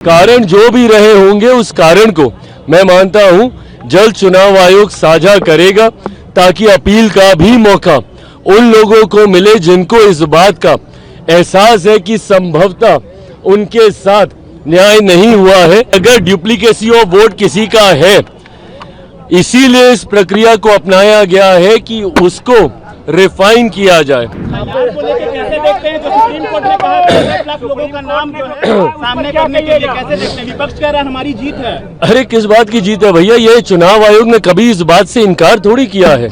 कारण जो भी रहे होंगे उस कारण को मैं मानता हूं जल्द चुनाव आयोग साझा करेगा ताकि अपील का भी मौका उन लोगों को मिले जिनको इस बात का एहसास है कि संभवतः उनके साथ न्याय नहीं हुआ है। अगर डुप्लीकेसी ऑफ वोट किसी का है, इसीलिए इस प्रक्रिया को अपनाया गया है कि उसको रिफाइन किया जाए। को लेकर कैसे देखते हैं जो सुप्रीम कोर्ट ने कहा 10 लाख लोगों का नाम जो है सामने करने के लिए, कैसे देखते हैं? विपक्ष कह रहा है हमारी जीत है। अरे किस बात की जीत है भैया? ये चुनाव आयोग ने कभी इस बात से इनकार थोड़ी किया है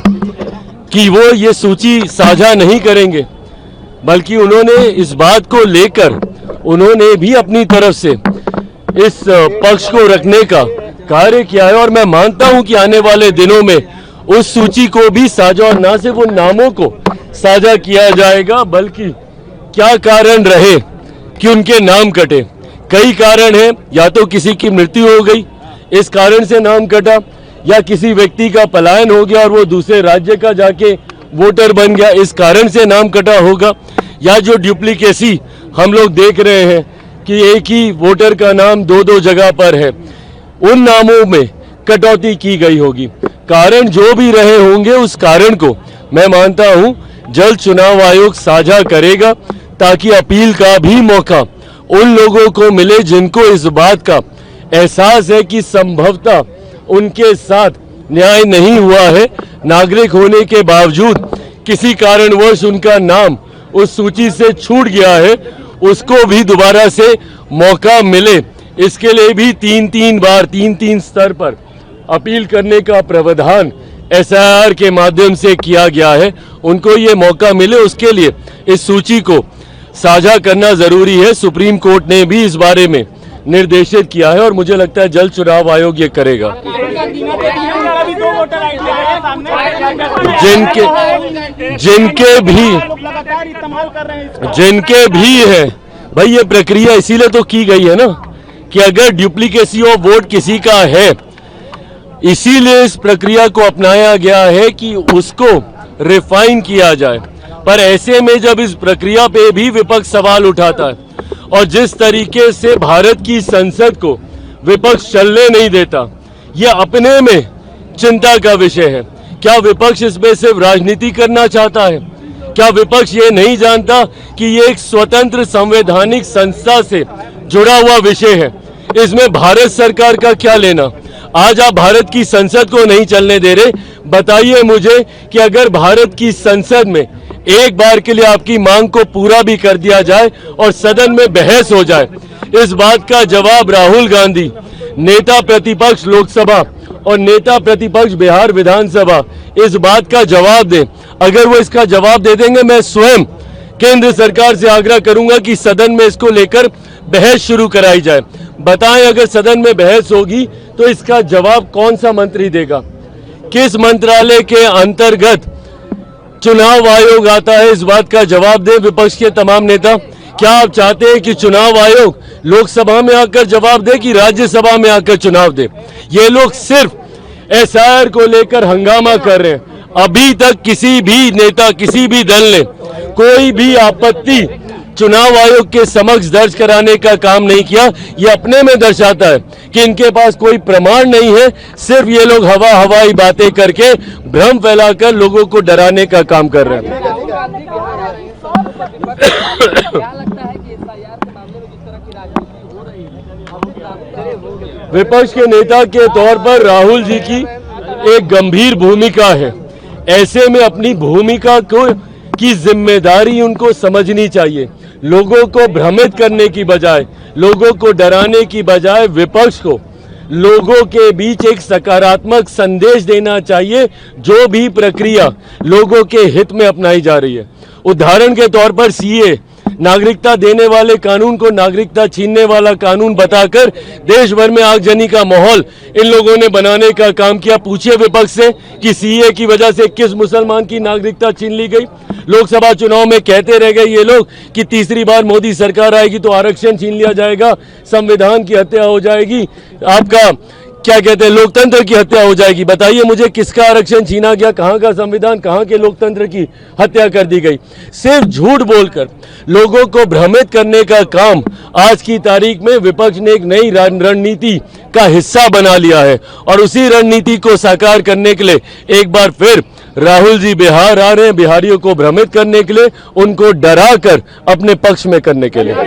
कि वो ये सूची साझा नहीं करेंगे, बल्कि उन्होंने इस बात को लेकर उन्होंने भी अपनी तरफ से इस पक्ष को रखने का कार्य किया है। और मैं मानता हूं कि आने वाले दिनों में उस सूची को भी साझा, और न सिर्फ उन नामों को साझा किया जाएगा, बल्कि क्या कारण रहे कि उनके नाम कटे। कई कारण हैं, या तो किसी की मृत्यु हो गई इस कारण से नाम कटा, या किसी व्यक्ति का पलायन हो गया और वो दूसरे राज्य का जाके वोटर बन गया इस कारण से नाम कटा होगा, या जो डुप्लीकेसी हम लोग देख रहे हैं कि एक ही वोटर का नाम दो जगह पर है, उन नामों में कटौती की गई होगी। कारण जो भी रहे होंगे उस कारण को मैं मानता हूं जल्द चुनाव आयोग साझा करेगा ताकि अपील का भी मौका उन लोगों को मिले जिनको इस बात का एहसास है कि संभवतः उनके साथ न्याय नहीं हुआ है। नागरिक होने के बावजूद किसी कारणवश उनका नाम उस सूची से छूट गया है, उसको भी दोबारा से मौका मिले, इसके लिए भी तीन स्तर पर अपील करने का प्रावधान SIR के माध्यम से किया गया है। उनको ये मौका मिले, उसके लिए इस सूची को साझा करना जरूरी है। सुप्रीम कोर्ट ने भी इस बारे में निर्देशित किया है और मुझे लगता है जल्द चुनाव आयोग ये करेगा। जिनके भी है भाई, ये प्रक्रिया इसीलिए तो की गई है ना कि अगर डुप्लीकेसी ऑफ वोट किसी का है, इसीलिए इस प्रक्रिया को अपनाया गया है कि उसको रिफाइन किया जाए। पर ऐसे में जब इस प्रक्रिया पे भी विपक्ष सवाल उठाता है और जिस तरीके से भारत की संसद को विपक्ष चलने नहीं देता, ये अपने में चिंता का विषय है। क्या विपक्ष इसमें सिर्फ राजनीति करना चाहता है? क्या विपक्ष ये नहीं जानता कि ये एक स्वतंत्र संवैधानिक संस्था से जुड़ा हुआ विषय है? इसमें भारत सरकार का क्या लेना? आज आप भारत की संसद को नहीं चलने दे रहे। बताइए मुझे कि अगर भारत की संसद में एक बार के लिए आपकी मांग को पूरा भी कर दिया जाए और सदन में बहस हो जाए, इस बात का जवाब राहुल गांधी, नेता प्रतिपक्ष लोकसभा और नेता प्रतिपक्ष बिहार विधानसभा, इस बात का जवाब दें। अगर वो इसका जवाब दे देंगे, मैं स्वयं केंद्र सरकार से आग्रह करूंगा कि सदन में इसको लेकर बहस शुरू कराई जाए। बताएं, अगर सदन में बहस होगी तो इसका जवाब कौन सा मंत्री देगा? किस मंत्रालय के अंतर्गत चुनाव आयोग आता है? इस बात का जवाब दें विपक्ष के तमाम नेता। क्या आप चाहते हैं कि चुनाव आयोग लोकसभा में आकर जवाब दे कि राज्यसभा में आकर चुनाव दे? ये लोग सिर्फ SIR को लेकर हंगामा कर रहे हैं। अभी तक किसी भी नेता, किसी भी दल ने कोई भी आपत्ति चुनाव आयोग के समक्ष दर्ज कराने का काम नहीं किया। ये अपने में दर्शाता है कि इनके पास कोई प्रमाण नहीं है, सिर्फ ये लोग हवाई बातें करके भ्रम फैलाकर लोगों को डराने का काम कर रहे हैं। विपक्ष के नेता के तौर पर राहुल जी की एक गंभीर भूमिका है। ऐसे में अपनी भूमिका की जिम्मेदारी उनको समझनी चाहिए। लोगों को भ्रमित करने की बजाय, लोगों को डराने की बजाय विपक्ष को लोगों के बीच एक सकारात्मक संदेश देना चाहिए। जो भी प्रक्रिया लोगों के हित में अपनाई जा रही है, उदाहरण के तौर पर CA, नागरिकता देने वाले कानून को नागरिकता छीनने वाला कानून बताकर देश भर में आगजनी का माहौल इन लोगों ने बनाने का काम किया। पूछिए विपक्ष से कि CA की वजह से किस मुसलमान की नागरिकता छीन ली गई? लोकसभा चुनाव में कहते रह गए ये लोग कि तीसरी बार मोदी सरकार आएगी तो आरक्षण छीन लिया जाएगा, संविधान की हत्या हो जाएगी, आपका क्या कहते हैं लोकतंत्र की हत्या हो जाएगी। बताइए मुझे किसका आरक्षण छीना गया, कहाँ का संविधान, कहाँ के लोकतंत्र की हत्या कर दी गई। सिर्फ झूठ बोलकर लोगों को भ्रमित करने का काम आज की तारीख में विपक्ष ने एक नई रणनीति का हिस्सा बना लिया है और उसी रणनीति को साकार करने के लिए एक बार फिर राहुल जी बिहार आ रहे हैं, बिहारियों को भ्रमित करने के लिए, उनको डरा कर अपने पक्ष में करने के लिए।